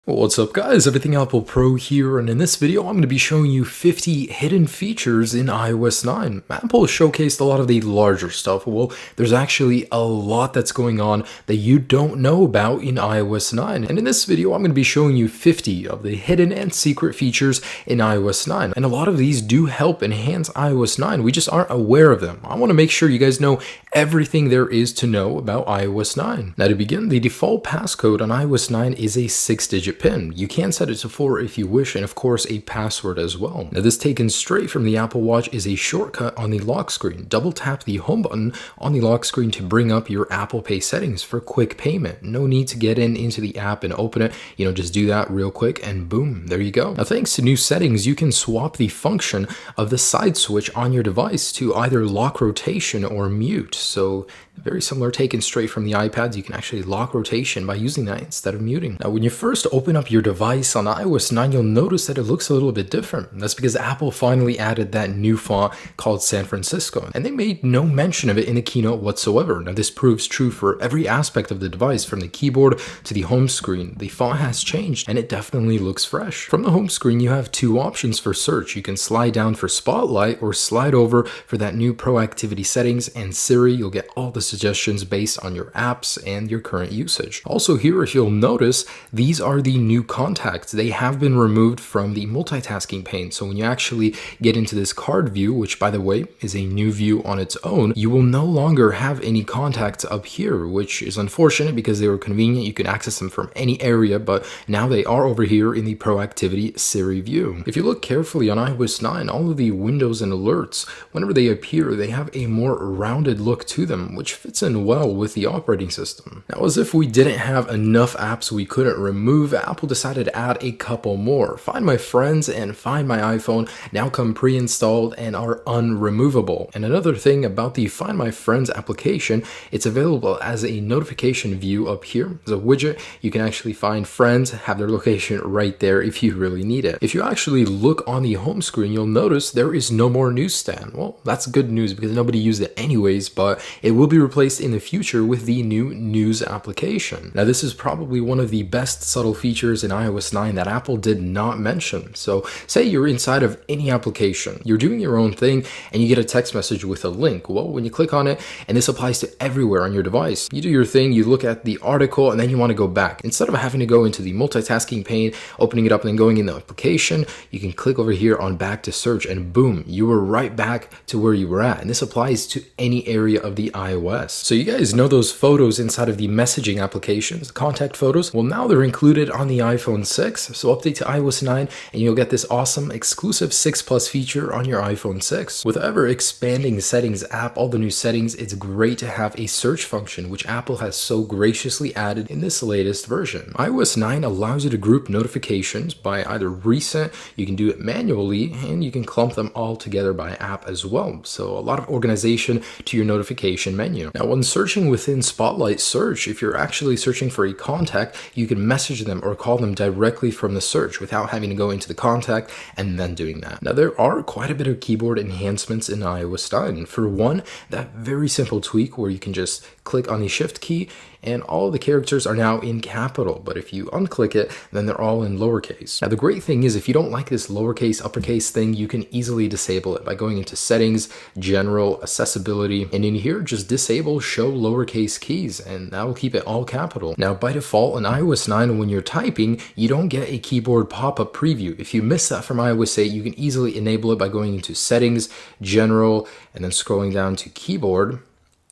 What's up guys, Everything Apple Pro here, and in this video I'm going to be showing you 50 hidden features in iOS 9. Apple has showcased a lot of the larger stuff. Well, there's actually a lot that's going on that you don't know about in iOS 9. And in this video I'm going to be showing you 50 of the hidden and secret features in iOS 9. And a lot of these do help enhance iOS 9, we just aren't aware of them. I want to make sure you guys know everything there is to know about iOS 9. Now to begin, the default passcode on iOS 9 is a 6-digit PIN. You can set it to 4 if you wish, and of course a password as well. Now this taken straight from the Apple Watch is a shortcut on the lock screen. Double tap the home button on the lock screen to bring up your Apple Pay settings for quick payment. No need to get into the app and open it, just do that real quick and boom, there you go. Now thanks to new settings, you can swap the function of the side switch on your device to either lock rotation or mute. So very similar, taken straight from the iPads. You can actually lock rotation by using that instead of muting. Now when you first open up your device on iOS 9, you'll notice that it looks a little bit different. That's because Apple finally added that new font called San Francisco, and they made no mention of it in the keynote whatsoever. Now this proves true for every aspect of the device, from the keyboard to the home screen. The font has changed and it definitely looks fresh. From the home screen you have two options for search. You can slide down for Spotlight or slide over for that new proactivity settings, and Siri. You'll get all the suggestions based on your apps and your current usage. Also here, if you'll notice, these are the new contacts. They have been removed from the multitasking pane. So when you actually get into this card view, which by the way is a new view on its own, you will no longer have any contacts up here, which is unfortunate because they were convenient. You can access them from any area, but now they are over here in the proactivity Siri view. If you look carefully on iOS 9, all of the windows and alerts, whenever they appear, they have a more rounded look to them, which fits in well with the operating system. Now, as if we didn't have enough apps we couldn't remove, Apple decided to add a couple more. Find My Friends and Find My iPhone now come pre-installed and are unremovable. And another thing about the Find My Friends application, it's available as a notification view up here. As a widget, you can actually find friends, have their location right there if you really need it. If you actually look on the home screen, you'll notice there is no more newsstand. Well, that's good news because nobody used it anyways, but it will be replaced in the future with the new News application. Now this is probably one of the best subtle features in iOS 9 that Apple did not mention. So say you're inside of any application, you're doing your own thing and you get a text message with a link. Well, when you click on it, and this applies to everywhere on your device, you do your thing, you look at the article and then you want to go back. Instead of having to go into the multitasking pane, opening it up and then going in the application, you can click over here on back to search and boom, you were right back to where you were at. And this applies to any area of the iOS. So you guys know those photos inside of the messaging applications, the contact photos? Well, now they're included on the iPhone 6. So update to iOS 9 and you'll get this awesome exclusive 6 Plus feature on your iPhone 6. With the ever expanding settings app, all the new settings, it's great to have a search function, which Apple has so graciously added in this latest version. iOS 9 allows you to group notifications by either recent, you can do it manually, and you can clump them all together by app as well. So a lot of organization to your notification menu. Now when searching within Spotlight search, if you're actually searching for a contact, you can message them or call them directly from the search without having to go into the contact and then doing that. Now there are quite a bit of keyboard enhancements in iOS 9. For one, that very simple tweak where you can just click on the shift key and all the characters are now in capital, but if you unclick it, then they're all in lowercase. Now the great thing is, if you don't like this lowercase uppercase thing, you can easily disable it by going into settings, general, accessibility, and in here just disable show lowercase keys, and that will keep it all capital. Now by default in iOS 9, when you're typing, you don't get a keyboard pop-up preview. If you miss that from iOS 8, you can easily enable it by going into settings, general, and then scrolling down to keyboard.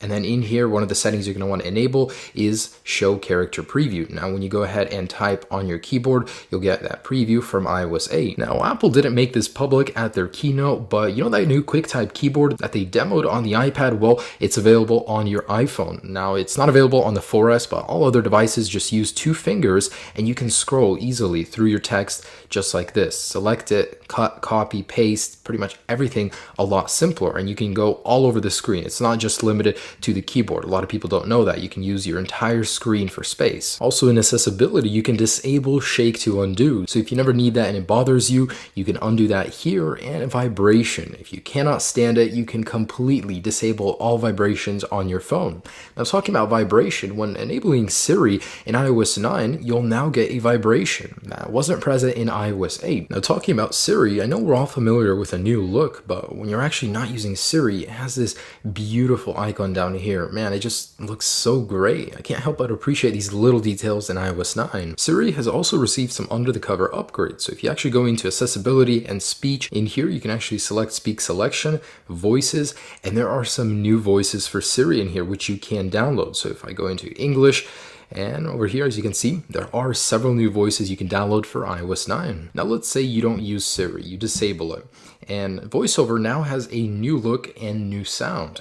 And then in here, one of the settings you're going to want to enable is show character preview. Now, when you go ahead and type on your keyboard, you'll get that preview from iOS 8. Now, Apple didn't make this public at their keynote, but you know that new QuickType keyboard that they demoed on the iPad? Well, it's available on your iPhone. Now, it's not available on the 4S, but all other devices just use 2 fingers and you can scroll easily through your text just like this. Select it, cut, copy, paste, pretty much everything a lot simpler, and you can go all over the screen. It's not just limited to the keyboard. A lot of people don't know that. You can use your entire screen for space. Also in accessibility, you can disable shake to undo. So if you never need that and it bothers you, you can undo that here. And vibration. If you cannot stand it, you can completely disable all vibrations on your phone. Now talking about vibration, when enabling Siri in iOS 9, you'll now get a vibration that wasn't present in iOS 8. Now talking about Siri, I know we're all familiar with a new look, but when you're actually not using Siri, it has this beautiful icon down here. Man, it just looks so great. I can't help but appreciate these little details in iOS 9. Siri has also received some under the cover upgrades. So if you actually go into accessibility and speech, in here you can actually select speak selection, voices, and there are some new voices for Siri in here which you can download. So if I go into English, and over here, as you can see, there are several new voices you can download for iOS 9. Now let's say you don't use Siri, you disable it. And VoiceOver now has a new look and new sound.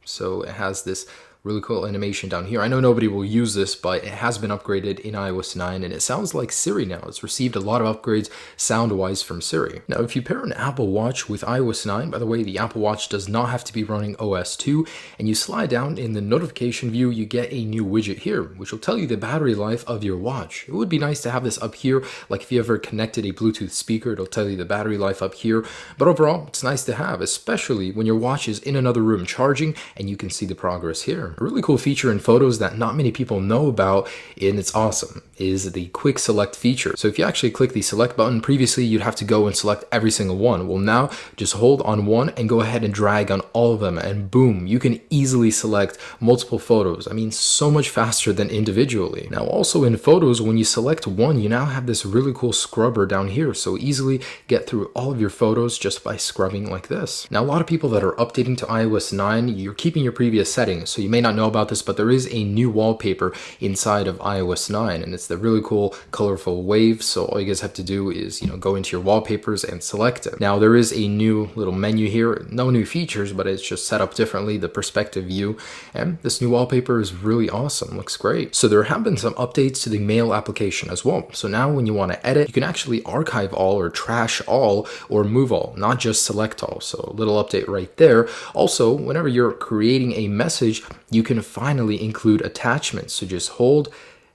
So it has this really cool animation down here. I know nobody will use this, but it has been upgraded in iOS 9 and it sounds like Siri now. It's received a lot of upgrades sound-wise from Siri. Now, if you pair an Apple Watch with iOS 9, by the way, the Apple Watch does not have to be running OS 2, and you slide down in the notification view, you get a new widget here, which will tell you the battery life of your watch. It would be nice to have this up here, like if you ever connected a Bluetooth speaker, it'll tell you the battery life up here. But overall, it's nice to have, especially when your watch is in another room charging and you can see the progress here. A really cool feature in photos that not many people know about, and it's awesome, is the quick select feature. So if you actually click the select button, previously you'd have to go and select every single one. Well, now just hold on one and go ahead and drag on all of them, and boom, you can easily select multiple photos. I mean, so much faster than individually. Now also in photos, when you select one, you now have this really cool scrubber down here, so easily get through all of your photos just by scrubbing like this. Now a lot of people that are updating to iOS 9, you're keeping your previous settings, so you may not know about this, but there is a new wallpaper inside of iOS 9, and it's the really cool colorful wave. So all you guys have to do is, go into your wallpapers and select it. Now there is a new little menu here, no new features, but it's just set up differently, the perspective view, and this new wallpaper is really awesome, looks great. So there have been some updates to the Mail application as well. So now when you want to edit, you can actually archive all or trash all or move all, not just select all. So a little update right there. Also, whenever you're creating a message, you can finally include attachments. So just hold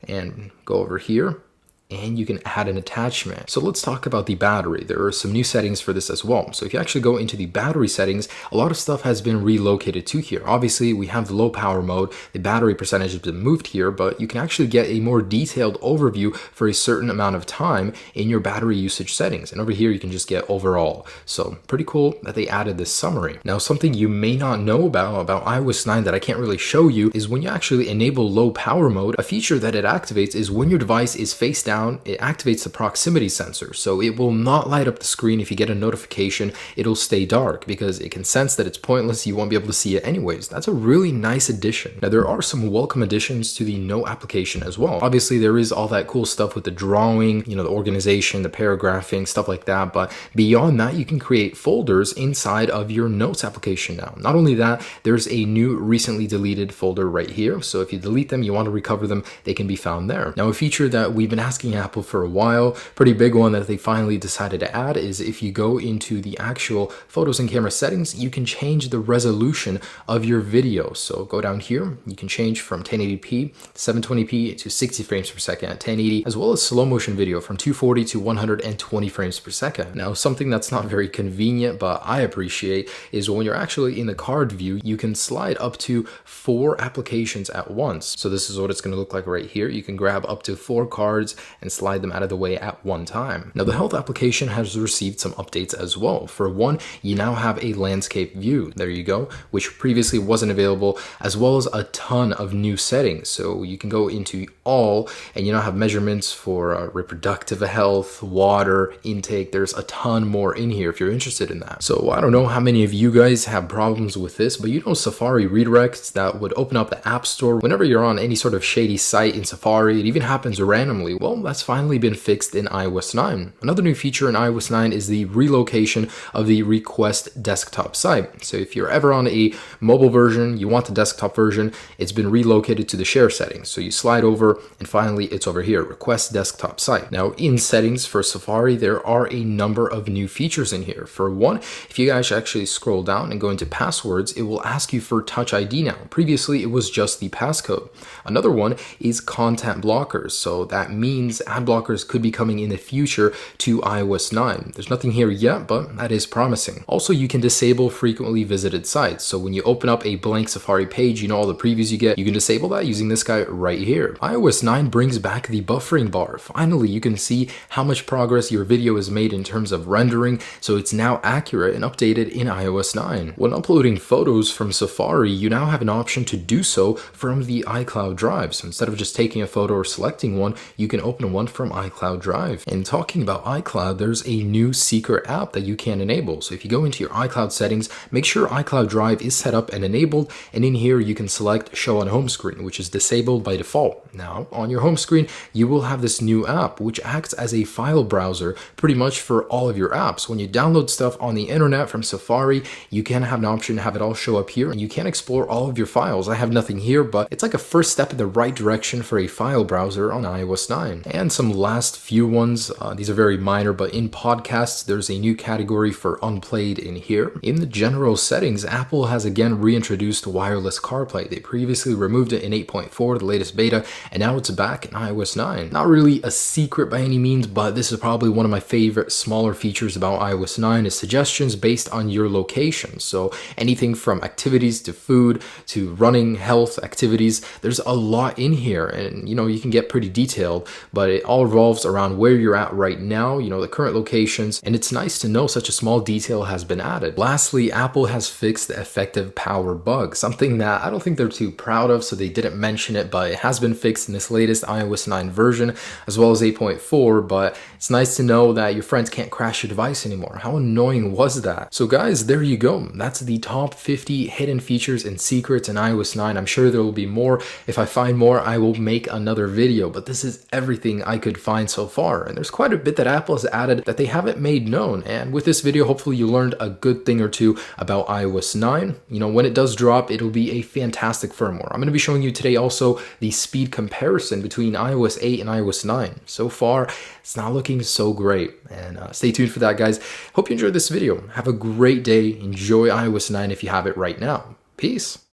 and go over here and you can add an attachment. So let's talk about the battery. There are some new settings for this as well. So if you actually go into the battery settings, a lot of stuff has been relocated to here. Obviously, we have the low power mode, the battery percentage has been moved here, but you can actually get a more detailed overview for a certain amount of time in your battery usage settings. And over here, you can just get overall. So pretty cool that they added this summary. Now, something you may not know about iOS 9 that I can't really show you is when you actually enable low power mode, a feature that it activates is when your device is face down, it activates the proximity sensor. So it will not light up the screen if you get a notification. It'll stay dark because it can sense that it's pointless. You won't be able to see it anyways. That's a really nice addition. Now there are some welcome additions to the Note application as well. Obviously there is all that cool stuff with the drawing, the organization, the paragraphing, stuff like that. But beyond that, you can create folders inside of your Notes application now. Not only that, there's a new recently deleted folder right here. So if you delete them, you want to recover them, they can be found there. Now a feature that we've been asking Apple for a while, pretty big one that they finally decided to add, is if you go into the actual photos and camera settings, you can change the resolution of your video. So go down here, you can change from 1080p, 720p to 60 frames per second at 1080, as well as slow motion video from 240 to 120 frames per second. Now something that's not very convenient, but I appreciate, is when you're actually in the card view, you can slide up to 4 applications at once. So this is what it's going to look like right here. You can grab up to 4 cards and slide them out of the way at one time. Now the Health application has received some updates as well. For one, you now have a landscape view. There you go, which previously wasn't available, as well as a ton of new settings. So you can go into all and you now have measurements for reproductive health, water intake. There's a ton more in here if you're interested in that. So I don't know how many of you guys have problems with this, but Safari redirects that would open up the App Store whenever you're on any sort of shady site in Safari. It even happens randomly. Well, that's finally been fixed in iOS 9. Another new feature in iOS 9 is the relocation of the request desktop site. So if you're ever on a mobile version, you want the desktop version, it's been relocated to the share settings. So you slide over and finally it's over here, request desktop site. Now in settings for Safari, there are a number of new features in here. For one, if you guys actually scroll down and go into passwords, it will ask you for Touch ID now. Previously, it was just the passcode. Another one is content blockers. So that means ad blockers could be coming in the future to iOS 9. There's nothing here yet, but that is promising. Also, you can disable frequently visited sites. So when you open up a blank Safari page, you know all the previews you get, you can disable that using this guy right here. iOS 9 brings back the buffering bar. Finally, you can see how much progress your video has made in terms of rendering, so it's now accurate and updated in iOS 9. When uploading photos from Safari, you now have an option to do so from the iCloud Drive. So instead of just taking a photo or selecting one, you can open one from iCloud Drive. And talking about iCloud, there's a new secret app that you can enable. So if you go into your iCloud settings, make sure iCloud Drive is set up and enabled, and in here you can select Show on Home Screen, which is disabled by default. Now, on your home screen, you will have this new app, which acts as a file browser pretty much for all of your apps. When you download stuff on the internet from Safari, you can have an option to have it all show up here, and you can explore all of your files. I have nothing here, but it's like a first step in the right direction for a file browser on iOS 9. And some last few ones, these are very minor, but in podcasts, there's a new category for unplayed in here. In the general settings, Apple has again reintroduced wireless CarPlay. They previously removed it in 8.4, the latest beta, and now it's back in iOS 9. Not really a secret by any means, but this is probably one of my favorite smaller features about iOS 9 is suggestions based on your location. So anything from activities to food to running, health, activities, there's a lot in here, and you can get pretty detailed, but it all revolves around where you're at right now, the current locations, and it's nice to know such a small detail has been added. Lastly, Apple has fixed the effective power bug, something that I don't think they're too proud of, so they didn't mention it, but it has been fixed in this latest iOS 9 version, as well as 8.4, but it's nice to know that your friends can't crash your device anymore. How annoying was that? So guys, there you go. That's the top 50 hidden features and secrets in iOS 9. I'm sure there will be more. If I find more, I will make another video, but this is everything I could find so far. And there's quite a bit that Apple has added that they haven't made known. And with this video, hopefully you learned a good thing or two about iOS 9. When it does drop, it'll be a fantastic firmware. I'm going to be showing you today also the speed comparison between iOS 8 and iOS 9. So far, it's not looking so great. And stay tuned for that, guys. Hope you enjoyed this video. Have a great day. Enjoy iOS 9 if you have it right now. Peace.